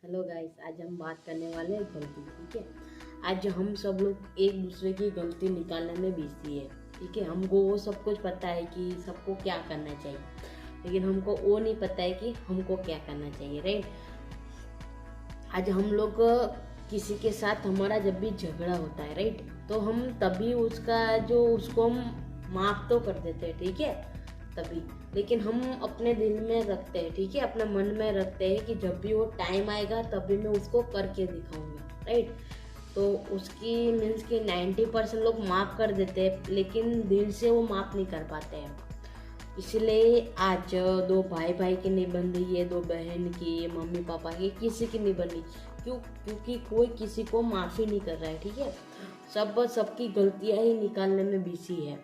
Hello guys, आज हम बात करने वाले हैं गलती। ठीक है। आज हम सब लोग एक दूसरे की गलती निकालने में बिजी है। ठीक है। हमको वो सब कुछ पता है कि सबको क्या करना चाहिए, लेकिन हमको वो नहीं पता है कि हमको क्या करना चाहिए। राइट। आज हम लोग किसी के साथ हमारा जब भी झगड़ा होता है, राइट, तो हम तभी उसको हम माफ तो कर देते हैं। ठीक है। तभी, लेकिन हम अपने दिल में रखते हैं, ठीक है, अपने मन में रखते हैं कि जब भी वो टाइम आएगा तभी मैं उसको करके दिखाऊंगा। राइट। तो उसकी मीन्स कि 90% लोग माफ़ कर देते हैं, लेकिन दिल से वो माफ़ नहीं कर पाते हैं। इसलिए आज दो भाई भाई की नहीं बन रही है, दो बहन की, मम्मी पापा की, किसी की नहीं बन रही। क्योंकि कोई किसी को माफ़ी नहीं कर रहा है। ठीक है। सबकी गलतियां ही निकालने में बिजी है।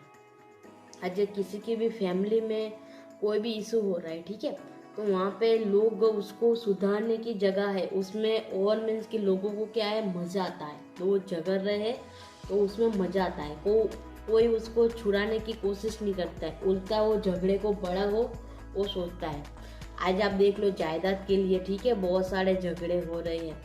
आज किसी की भी फैमिली में कोई भी इशू हो रहा है, ठीक है, तो वहाँ पे लोग उसको सुधारने की जगह है उसमें, और मीन्स कि लोगों को क्या है, मज़ा आता है। तो वो झगड़ रहे हैं तो उसमें मज़ा आता है। कोई उसको छुड़ाने की कोशिश नहीं करता है, उल्टा वो झगड़े को बड़ा हो वो सोचता है। आज आप देख लो जायदाद के लिए, ठीक है, बहुत सारे झगड़े हो रहे हैं।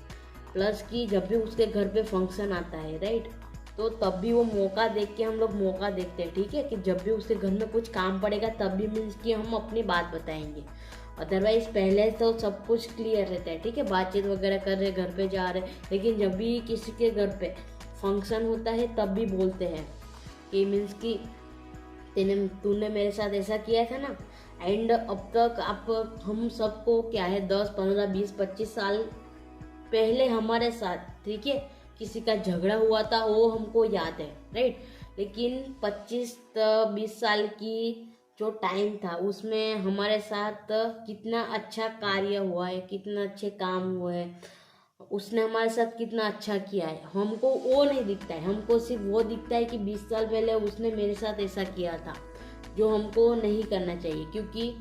प्लस कि जब भी उसके घर पे फंक्शन आता है, राइट, तो तब भी वो मौका देख के हम लोग मौका देखते हैं। ठीक है, कि जब भी उसके घर में कुछ काम पड़ेगा तब भी मीन्स कि हम अपनी बात बताएंगे। अदरवाइज पहले तो सब कुछ क्लियर रहता है। ठीक है, बातचीत वगैरह कर रहे, घर पे जा रहे, लेकिन जब भी किसी के घर पे फंक्शन होता है तब भी बोलते हैं कि मीन्स कि तूने मेरे साथ ऐसा किया था ना। एंड अब तक आप हम सबको क्या है, 10 15 20 25 साल पहले हमारे साथ, ठीक है, किसी का झगड़ा हुआ था वो हमको याद है। राइट। लेकिन 25 20 साल की जो टाइम था उसमें हमारे साथ कितना अच्छा कार्य हुआ है, कितना अच्छे काम हुए हैं, उसने हमारे साथ कितना अच्छा किया है, हमको वो नहीं दिखता है। हमको सिर्फ वो दिखता है कि 20 साल पहले उसने मेरे साथ ऐसा किया था, जो हमको नहीं करना चाहिए। क्योंकि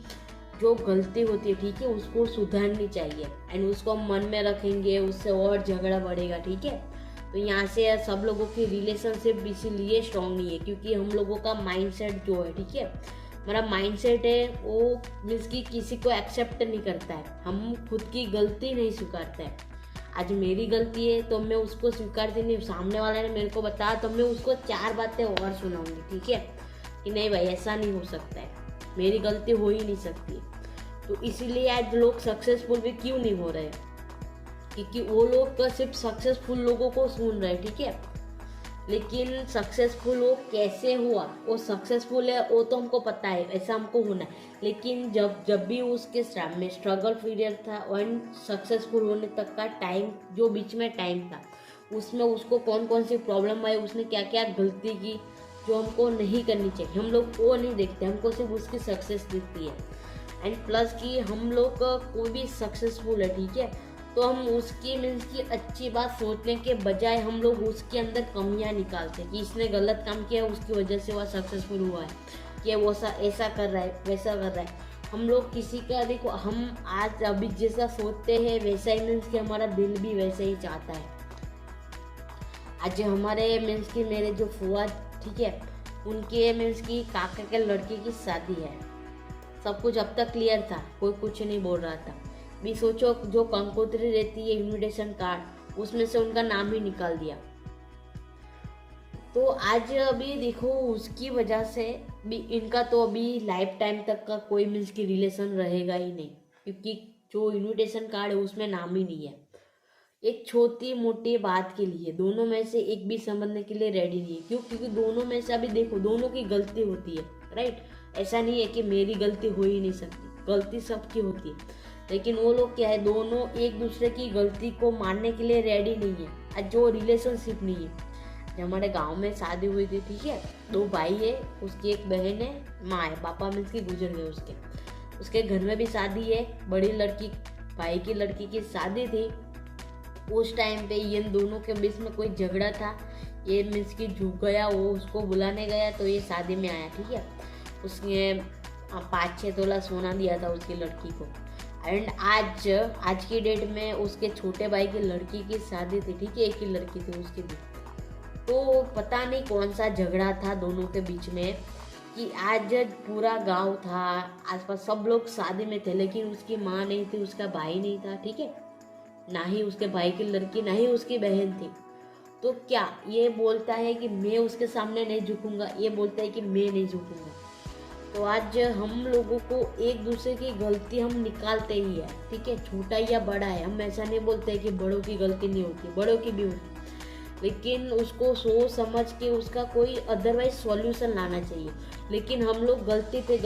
जो गलती होती है, ठीक है, उसको सुधारनी चाहिए। एंड उसको हम मन में रखेंगे, उससे और झगड़ा बढ़ेगा। ठीक है। तो यहाँ से सब लोगों की रिलेशनशिप इसीलिए स्ट्रांग नहीं है, क्योंकि हम लोगों का माइंडसेट जो है, ठीक है, हमारा माइंडसेट है वो मीन्स कि किसी को एक्सेप्ट नहीं करता है। हम खुद की गलती नहीं स्वीकारते हैं। आज मेरी गलती है तो मैं उसको स्वीकारती नहीं, सामने वाला ने मेरे को बताया तो मैं उसको 4 बातें और सुनाऊंगी। ठीक है, कि नहीं भाई ऐसा नहीं हो सकता है, मेरी गलती हो ही नहीं सकती। तो इसीलिए आज लोग सक्सेसफुल भी क्यों नहीं हो रहे, क्योंकि वो लोग सिर्फ सक्सेसफुल लोगों को सुन रहे। ठीक है। लेकिन सक्सेसफुल वो कैसे हुआ, वो सक्सेसफुल है वो तो हमको पता है, ऐसा हमको होना है। लेकिन जब जब भी उसके में स्ट्रगल पीरियड था और सक्सेसफुल होने तक का टाइम, जो बीच में टाइम था, उसमें उसको कौन कौन सी प्रॉब्लम आई, उसने क्या क्या गलती की जो हमको नहीं करनी चाहिए, हम लोग वो नहीं देखते, हमको सिर्फ उसकी सक्सेस दिखती है। एंड प्लस कि हम लोग कोई भी सक्सेसफुल है, ठीक है, तो हम उसकी मीन्स की अच्छी बात सोचने के बजाय हम लोग उसके अंदर कमियां निकालते हैं कि इसने गलत काम किया, उसकी वजह से वह सक्सेसफुल हुआ है, कि वो ऐसा कर रहा है, वैसा कर रहा है। हम लोग किसी का देखो, हम आज अभी जैसा सोचते हैं वैसा ही मीन्स कि हमारा दिल भी वैसे ही चाहता है। आज हमारे मीन्स की मेरे जो फुआ, ठीक है, उनके मीन्स की काका के लड़के की शादी है। सब कुछ अब तक क्लियर था, कोई कुछ नहीं बोल रहा था। भी सोचो, जो कंकोत्री रहती है इनविटेशन कार्ड, उसमें से उनका नाम ही निकाल दिया। तो आज अभी देखो उसकी वजह से भी इनका तो अभी लाइफ टाइम तक का कोई मीन्स की रिलेशन रहेगा ही नहीं, क्योंकि जो इनविटेशन कार्ड है उसमें नाम ही नहीं है। एक छोटी मोटी बात के लिए दोनों में से एक भी समझने के लिए रेडी नहीं है। क्यों? क्योंकि दोनों में से अभी देखो दोनों की गलती होती है। राइट। ऐसा नहीं है कि मेरी गलती हो ही नहीं सकती, गलती सबकी होती है। लेकिन वो लोग क्या है, दोनों एक दूसरे की गलती को मानने के लिए रेडी नहीं है। जो रिलेशनशिप नहीं है। हमारे गांव में शादी हुई थी, ठीक है, 2 भाई है, उसकी एक बहन है, माँ है, पापा मीन्स की गुजर गए उसके घर में भी शादी है, बड़ी लड़की भाई की लड़की की शादी थी। उस टाइम पे इन दोनों के बीच में कोई झगड़ा था, ये मीन्स की झुक गया, वो उसको बुलाने गया तो ये शादी में आया। ठीक है। उसने 5-6 तोला सोना दिया था उसकी लड़की को। एंड आज की डेट में उसके छोटे भाई की लड़की की शादी थी, ठीक है, एक ही लड़की थी उसकी भी। तो पता नहीं कौन सा झगड़ा था दोनों के बीच में, कि आज पूरा गांव था, आसपास सब लोग शादी में थे, लेकिन उसकी माँ नहीं थी, उसका भाई नहीं था। ठीक है। ना ही उसके भाई की लड़की, ना ही उसकी बहन थी। तो क्या ये बोलता है कि मैं उसके सामने नहीं झुकूंगा, ये बोलता है कि मैं नहीं झुकूंगा। तो आज हम लोगों को एक दूसरे की गलती हम निकालते ही है, ठीक है, छोटा या बड़ा है। हम ऐसा नहीं बोलते कि बड़ों की गलती नहीं होती, बड़ों की भी होती, लेकिन उसको सोच समझ के उसका कोई अदरवाइज सॉल्यूशन लाना चाहिए। लेकिन हम लोग गलती पे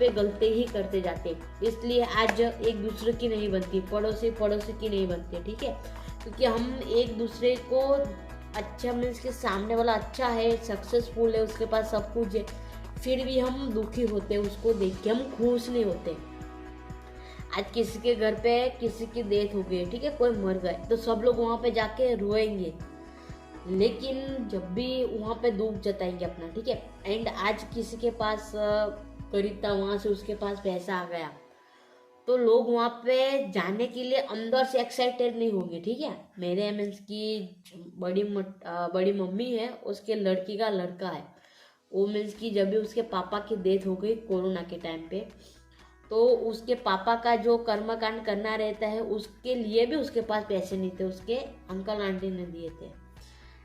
गलती ही करते जाते, इसलिए आज एक दूसरे की नहीं बनती, पड़ोसी की नहीं बनती, ठीक है। क्योंकि हम एक दूसरे को अच्छा, मीन्स के सामने वाला अच्छा है, सक्सेसफुल है, उसके पास सब कुछ है, फिर भी हम दुखी होते, उसको देख के हम खुश नहीं होते। आज किसी के घर पे किसी की डेथ हो गई, ठीक है, कोई मर गए, तो सब लोग वहाँ पे जाके रोएंगे, लेकिन जब भी वहाँ पे दुख जताएंगे अपना, ठीक है। एंड आज किसी के पास गरीब था, वहाँ से उसके पास पैसा आ गया, तो लोग वहाँ पे जाने के लिए अंदर से एक्साइटेड नहीं होंगे, ठीक है। मेरे मीन्स की बड़ी मम्मी है, उसके लड़की का लड़का है, वो मीन्स की जब भी उसके पापा की डेथ हो गई कोरोना के टाइम पे, तो उसके पापा का जो कर्मकांड करना रहता है उसके लिए भी उसके पास पैसे नहीं थे, उसके अंकल आंटी ने दिए थे।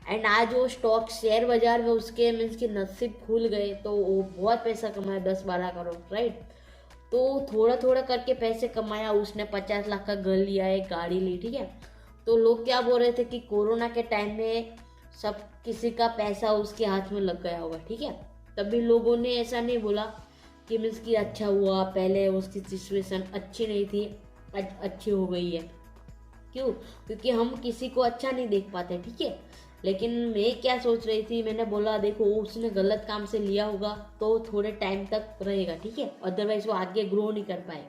एंड आज वो स्टॉक शेयर बाजार में उसके मीन्स की नसीब खुल गए, तो वो बहुत पैसा कमाया, 10-12 करोड़, राइट। तो थोड़ा थोड़ा करके पैसे कमाया, उसने 50 लाख का घर लिया है, गाड़ी ली, ठीक है। तो लोग क्या बोल रहे थे कि कोरोना के टाइम में सब किसी का पैसा उसके हाथ में लग गया होगा, ठीक है। तभी लोगों ने ऐसा नहीं बोला कि मीन्स की अच्छा हुआ, पहले उसकी सिचुएशन अच्छी नहीं थी, आज अच्छी हो गई है। क्यों? क्योंकि हम किसी को अच्छा नहीं देख पाते, ठीक है। लेकिन मैं क्या सोच रही थी, मैंने बोला देखो उसने गलत काम से लिया होगा तो थोड़े टाइम तक रहेगा, ठीक है, अदरवाइज वो आगे ग्रो नहीं कर पाए।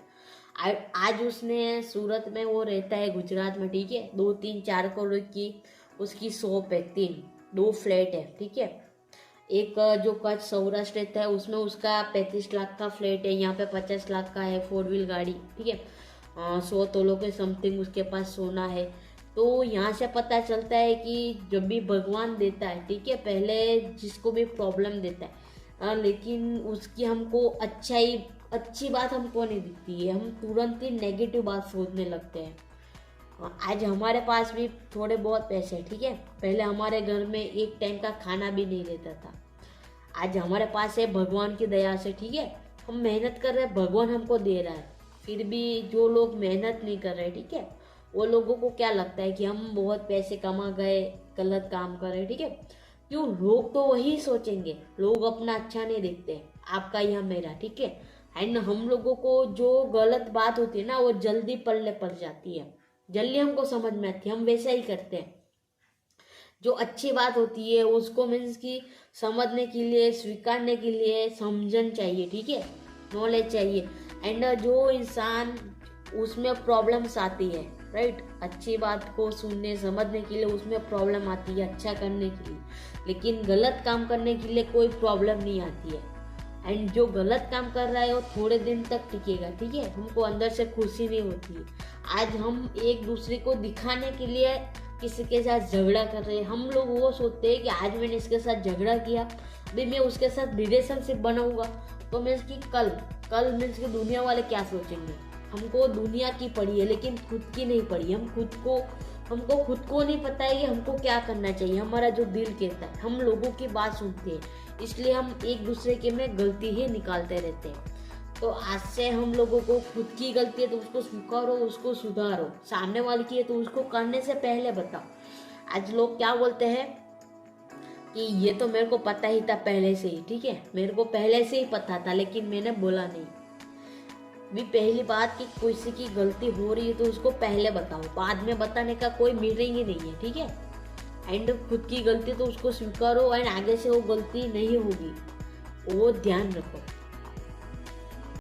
आज उसने सूरत में, वो रहता है गुजरात में, ठीक है, 2-3-4 करोड़ की उसकी शॉप है, 2 फ्लैट है, ठीक है। एक जो कच्छ सौराष्ट्र रहता है उसमें उसका 35 लाख का फ्लैट है, यहाँ पे 50 लाख का है, 4 व्हील गाड़ी, ठीक है, 100 तोलों के समथिंग उसके पास सोना है। तो यहाँ से पता चलता है कि जब भी भगवान देता है, ठीक है, पहले जिसको भी प्रॉब्लम देता है, लेकिन उसकी हमको अच्छी बात हमको नहीं दिखती है, हम तुरंत ही नेगेटिव बात सोचने लगते हैं। आज हमारे पास भी थोड़े बहुत पैसे हैं, ठीक है, पहले हमारे घर में एक टाइम का खाना भी नहीं रहता था, आज हमारे पास है भगवान की दया से, ठीक है। हम मेहनत कर रहे हैं, भगवान हमको दे रहा है, फिर भी जो लोग मेहनत नहीं कर रहे, ठीक है, वो लोगों को क्या लगता है कि हम बहुत पैसे कमा गए, गलत काम कर रहे, ठीक है। क्यों? लोग तो वही सोचेंगे, लोग अपना अच्छा नहीं देखते, आपका या मेरा, ठीक है। एंड हम लोगों को जो गलत बात होती है ना, वो जल्दी पल्ले पड़ जाती है, जल्दी हमको समझ में आती है, हम वैसा ही करते हैं। जो अच्छी बात होती है उसको मीन्स की समझने के लिए, स्वीकारने के लिए समझन चाहिए, ठीक है, नॉलेज चाहिए। एंड जो इंसान उसमें प्रॉब्लम्स आती है, राइट, अच्छी बात को सुनने समझने के लिए उसमें प्रॉब्लम आती है, अच्छा करने के लिए, लेकिन गलत काम करने के लिए कोई प्रॉब्लम नहीं आती है। एंड जो गलत काम कर रहा है वो थोड़े दिन तक टिकेगा, ठीक है, हमको अंदर से खुशी नहीं होती है। आज हम एक दूसरे को दिखाने के लिए किसी के साथ झगड़ा कर रहे हैं, हम लोग वो सोचते हैं कि आज मैंने इसके साथ झगड़ा किया, अभी मैं उसके साथ रिलेशनशिप बनाऊंगा, तो मीन्स कि कल मीन्स कि दुनिया वाले क्या सोचेंगे। हमको दुनिया की पड़ी है लेकिन खुद की नहीं पड़ी, हमको खुद को नहीं पता है कि हमको क्या करना चाहिए, हमारा जो दिल कहता है, हम लोगों की बात सुनते हैं, इसलिए हम एक दूसरे के में गलती ही निकालते रहते हैं। तो आज से हम लोगों को खुद की गलती है तो उसको स्वीकारो, उसको सुधारो, सामने वाले की है तो उसको करने से पहले बताओ। आज लोग क्या बोलते हैं कि ये तो मेरे को पता ही था पहले से ही, ठीक है, मेरे को पहले से ही पता था लेकिन मैंने बोला नहीं। भी पहली बात कि किसी की गलती हो रही है तो उसको पहले बताओ, बाद में बताने का कोई मीनिंग ही नहीं है, ठीक है। एंड खुद की गलती तो उसको स्वीकारो, एंड आगे से वो गलती नहीं होगी, वो ध्यान रखो।